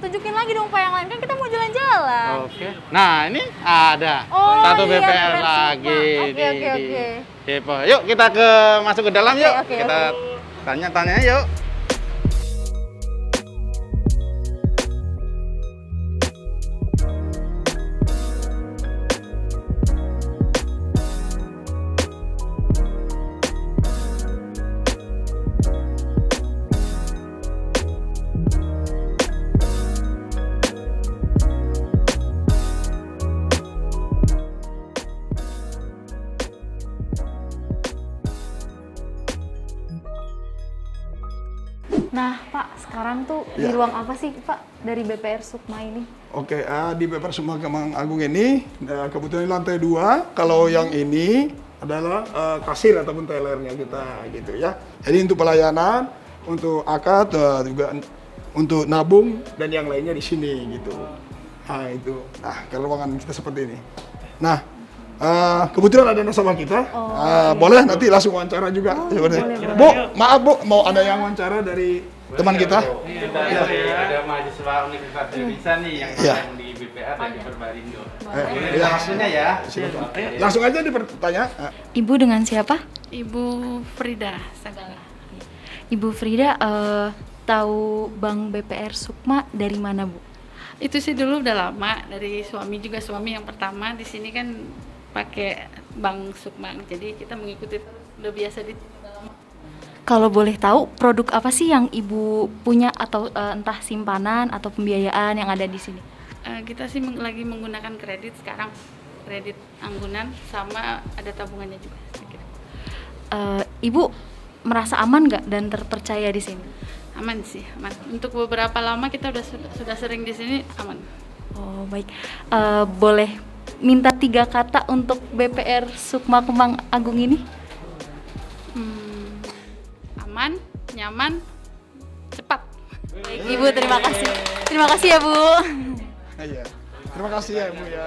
tunjukin lagi dong Pak yang lain, kan kita mau jalan-jalan. Oke. Nah, ini ada Oh, satu iya, BPR BPR lagi Sukma. Oke, di oke. Depo. Yuk kita masuk ke dalam Oke, yuk. oke, Kita tanya-tanya yuk. Nah Pak, sekarang tuh di ruang apa sih Pak dari BPR Sukma ini? Oke, di BPR Sukma Kemang Agung ini kebetulan di lantai 2. Kalau yang ini adalah kasir ataupun tellernya kita gitu ya. Jadi untuk pelayanan, untuk akad juga untuk nabung dan yang lainnya di sini gitu. Nah itu. Nah ke ruangan kita seperti ini. Nah kebetulan ada nasabah kita. Boleh nanti langsung wawancara juga. Boleh. Bu, maaf Bu, mau ada yang wawancara dari teman kita? Ada mahasiswa Universitas Indonesia nih yang magang di BPR dan di Perbarindo. Langsungnya ya. Langsung aja dipertanya. Ibu dengan siapa? Ibu Frida Sagala. Ibu Frida, tahu Bank BPR Sukma dari mana Bu? Itu sih dulu udah lama dari suami juga, suami yang pertama di sini kan pakai Bank Sukma. Jadi kita mengikuti, udah biasa di. Kalau boleh tahu produk apa sih yang Ibu punya atau entah simpanan atau pembiayaan yang ada di sini? Kita sih lagi menggunakan kredit sekarang, kredit anggunan sama ada tabungannya juga. Ibu merasa aman nggak dan terpercaya di sini? Aman sih, aman. Untuk beberapa lama kita sudah sering di sini, aman. Oh baik, boleh minta 3 kata untuk BPR Sukma Kemang Agung ini? Aman, nyaman, cepat. Baik, Ibu terima kasih. Terima kasih ya Bu. Iya. Terima kasih ya Bu ya.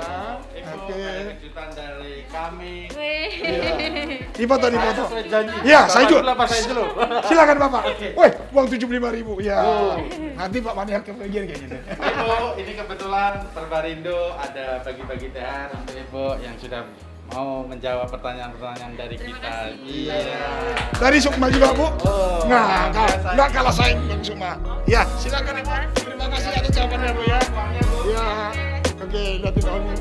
Oke. Kejutan dari kami. Di foto. Iya, saya juga. dulu. Silakan Bapak. Woi, uang 75.000. Ya. Nanti Pak Maniar kebagian kayak gitu. Ibu, ini kebetulan Perbarindo ada bagi-bagi THR untuk Ibu yang sudah mau menjawab pertanyaan-pertanyaan dari kita. Iya. Dari Sukma juga Bu. Nggak kalah saing dengan Sukma. Ya, silakan Ibu. Terima kasih atas jawabannya Bu ya. Ya. Oke, lihatin tahunnya.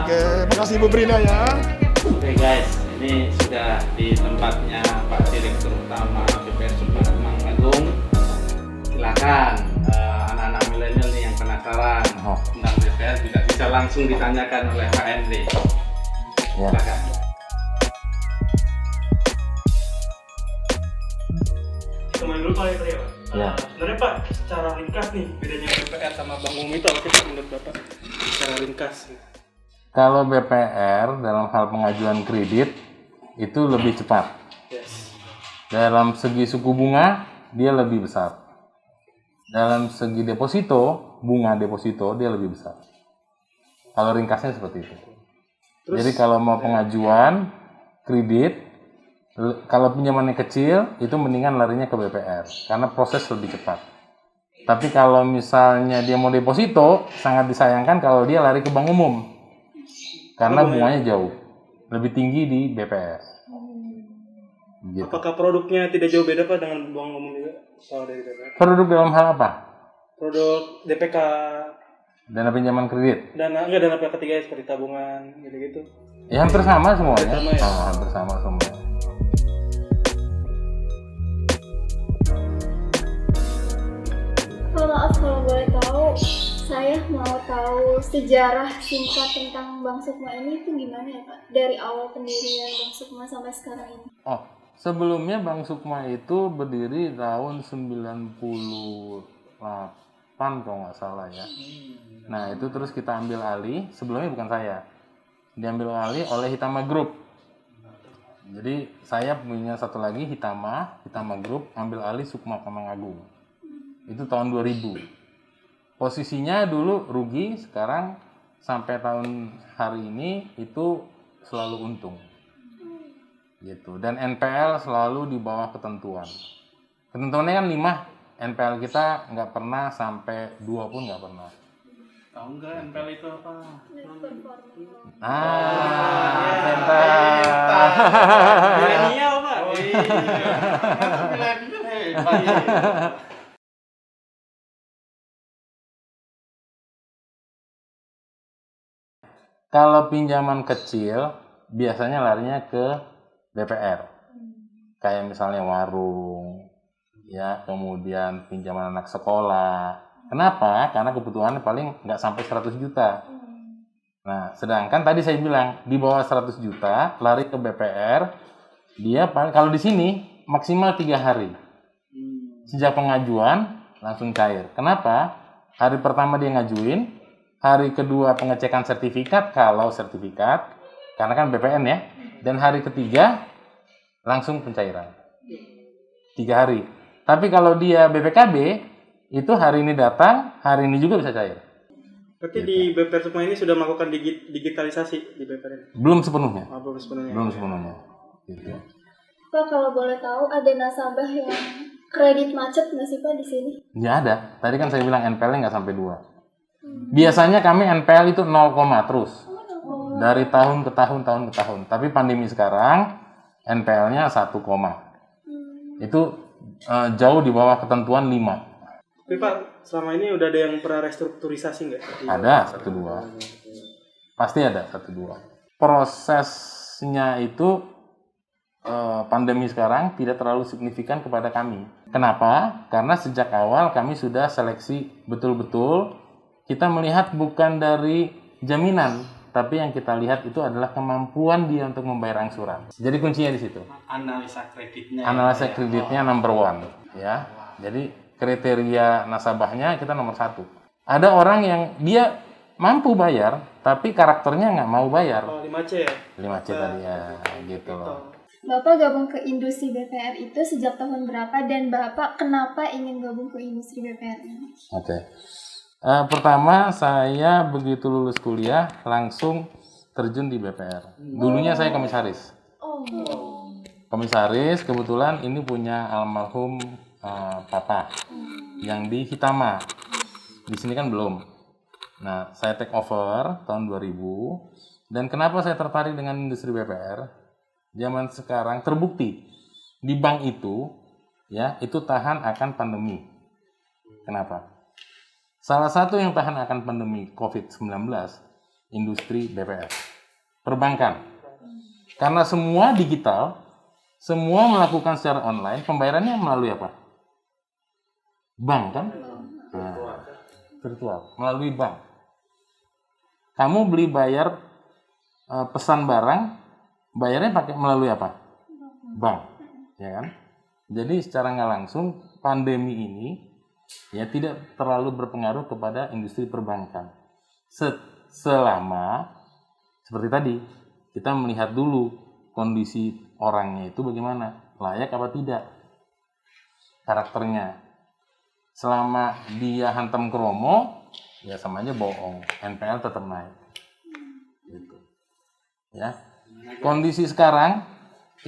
Oke, makasih Bu Brina ya. Oke guys, ini sudah di tempatnya Pak Direktur Utama BPR Sukma Kemang Agung. Silakan anak-anak milenial nih yang penasaran tentang BPR juga bisa langsung ditanyakan oleh Pak Henry. Silakan. Kemarin dulu Pak ya Pak. Ya. Sebenarnya Pak, secara ringkas nih bedanya BPR sama Bank Umum itu apa sih Pak menurut Bapak? Secara ringkas. Kalau BPR dalam hal pengajuan kredit itu lebih cepat. Yes. Dalam segi suku bunga dia lebih besar. Dalam segi deposito, bunga deposito dia lebih besar. Kalau ringkasnya seperti itu. Jadi kalau mau pengajuan kredit, kalau pinjamannya kecil itu mendingan larinya ke BPR karena proses lebih cepat. Tapi kalau misalnya dia mau deposito, sangat disayangkan kalau dia lari ke bank umum. Karena bunganya jauh, lebih tinggi di BPR. Gitu. Apakah produknya tidak jauh beda Pak dengan Bank Umum juga? Soal dari BPR. Produk dalam hal apa? Produk DPK, Dana pinjaman kredit? dana pihak ketiga seperti tabungan gitu-gitu. Ya hampir sama semuanya. Hampir sama ya? Hampir sama semua. Maaf kalau boleh tahu, saya mau tahu sejarah singkat tentang Bank Sukma ini itu gimana ya Pak? Dari awal pendirian Bank Sukma sampai sekarang ini. Oh, sebelumnya Bank Sukma itu berdiri tahun 98 kalau nggak salah ya. Nah itu terus kita ambil alih, sebelumnya bukan saya. Diambil alih oleh Hitama Group. Jadi saya punya satu lagi Hitama Group ambil alih Sukma Kemang Agung. Itu tahun 2000. Posisinya dulu rugi, sekarang sampai tahun hari ini itu selalu untung. gitu. Dan NPL selalu di bawah ketentuan. Ketentuannya kan 5, NPL kita nggak pernah sampai 2 pun nggak pernah. Tahu nggak NPL itu apa? Pintar. Milenial Pak. Milenial hebat. Kalau pinjaman kecil biasanya larinya ke BPR. Kayak misalnya warung, ya, kemudian pinjaman anak sekolah. Kenapa? Karena kebutuhannya paling nggak sampai 100 juta. Nah, sedangkan tadi saya bilang di bawah 100 juta lari ke BPR, dia paling, kalau di sini maksimal 3 hari. Sejak pengajuan langsung cair. Kenapa? Hari pertama dia ngajuin, hari kedua pengecekan sertifikat kalau sertifikat, karena kan BPN ya, dan hari ketiga langsung pencairan. 3 hari. Tapi kalau dia BPKB, itu hari ini datang, hari ini juga bisa cair. Berarti di BPR Sukma ini sudah melakukan digitalisasi di BPR ini? Belum sepenuhnya. Oh, belum sepenuhnya. Belum sepenuhnya. Gitu. Pak, kalau boleh tahu ada nasabah yang kredit macet nggak sih Pak di sini? Nggak ada. Tadi kan saya bilang NPL-nya nggak sampai 2. Biasanya kami NPL itu 0, terus. Dari tahun ke tahun, tahun ke tahun. Tapi pandemi sekarang NPL-nya 1, itu jauh di bawah ketentuan 5. Tapi Pak, selama ini udah ada yang pernah restrukturisasi nggak? Ada 1, 2. Pasti ada 1, 2. Prosesnya itu pandemi sekarang tidak terlalu signifikan kepada kami. Kenapa? Karena sejak awal kami sudah seleksi betul-betul. Kita melihat bukan dari jaminan, tapi yang kita lihat itu adalah kemampuan dia untuk membayar angsuran. Jadi kuncinya di situ. Analisa kreditnya. Analisa kreditnya number 1, ya. Jadi kriteria nasabahnya kita nomor 1. Ada orang yang dia mampu bayar, tapi karakternya nggak mau bayar. Oh, 5C ya? 5C tadi ya, gitu loh. Bapak gabung ke industri BPR itu sejak tahun berapa dan Bapak kenapa ingin gabung ke industri BPR ini? Oke. Pertama, saya begitu lulus kuliah langsung terjun di BPR. Dulunya saya komisaris. Komisaris, kebetulan ini punya almarhum papa yang di Hitama. Di sini kan belum. Nah, saya take over tahun 2000. Dan kenapa saya tertarik dengan industri BPR? Zaman sekarang terbukti di bank itu, ya, itu tahan akan pandemi. Kenapa? Salah satu yang tahan akan pandemi COVID-19, industri BPR. Perbankan. Karena semua digital, semua melakukan secara online, pembayarannya melalui apa? Bank kan? Nah, virtual, melalui bank. Kamu beli bayar pesan barang, bayarnya pakai melalui apa? Bank, ya kan? Jadi secara nggak langsung pandemi ini ya tidak terlalu berpengaruh kepada industri perbankan. Selama seperti tadi kita melihat dulu kondisi orangnya itu bagaimana, layak apa tidak, karakternya. Selama dia hantam kromo, ya sama aja bohong. NPL tetap naik. Gitu. Ya. Kondisi sekarang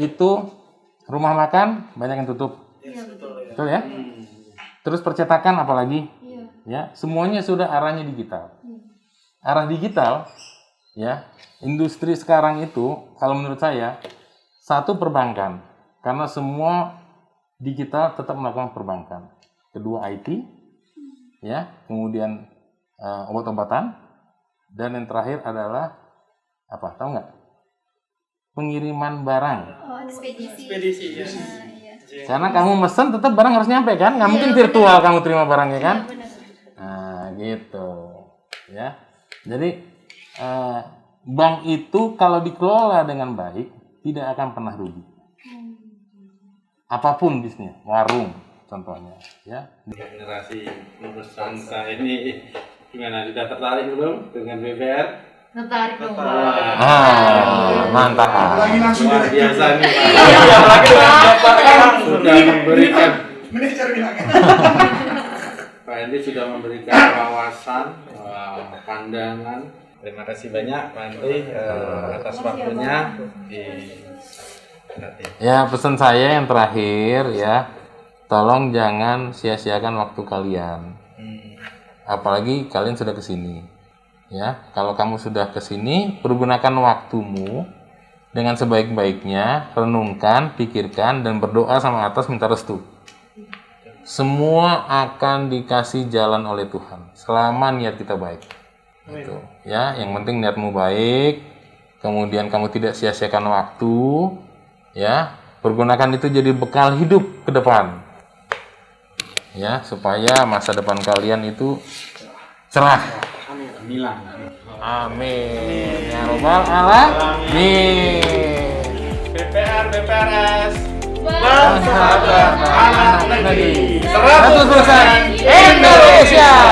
itu rumah makan banyak yang tutup. Betul ya? Terus percetakan apalagi? Ya, semuanya sudah arahnya digital. Arah digital, ya, industri sekarang itu kalau menurut saya satu perbankan, karena semua digital tetap melakukan perbankan. Kedua IT, ya, kemudian obat-obatan, dan yang terakhir adalah apa? Tahu nggak? Pengiriman barang. Oh, ekspedisi. Ekspedisi ya. Karena kamu mesen tetap barang harus nyampe kan? Nggak mungkin virtual kamu terima barangnya kan? Nah, gitu. Ya. Jadi bank itu kalau dikelola dengan baik tidak akan pernah rugi. Apapun bisnisnya, warung contohnya, ya. Generasi lulus bangsa ini gimana? Sudah tertarik belum dengan BPR? Tertarik dong. Mantap. Lagi langsung Luar direktur. biasa nih Pak. Bapak kan Sudah memberikan, Manajer bilang. Pak Hendy sudah memberikan wawasan, pandangan. Terima kasih banyak Pak Hendy atas waktunya di Ya, pesan saya yang terakhir ya, tolong jangan sia-siakan waktu kalian. Apalagi kalian sudah kesini. Ya, kalau kamu sudah kesini, pergunakan waktumu dengan sebaik-baiknya, renungkan, pikirkan, dan berdoa sama atas minta restu. Semua akan dikasih jalan oleh Tuhan, selama niat kita baik. Gitu. Ya, yang penting niatmu baik, kemudian kamu tidak sia-siakan waktu, ya, pergunakan itu jadi bekal hidup ke depan. Ya, supaya masa depan kalian itu cerah. Amin. Ya Robbal Alamin. BPRS Bangsa dan anak negeri 100% Indonesia.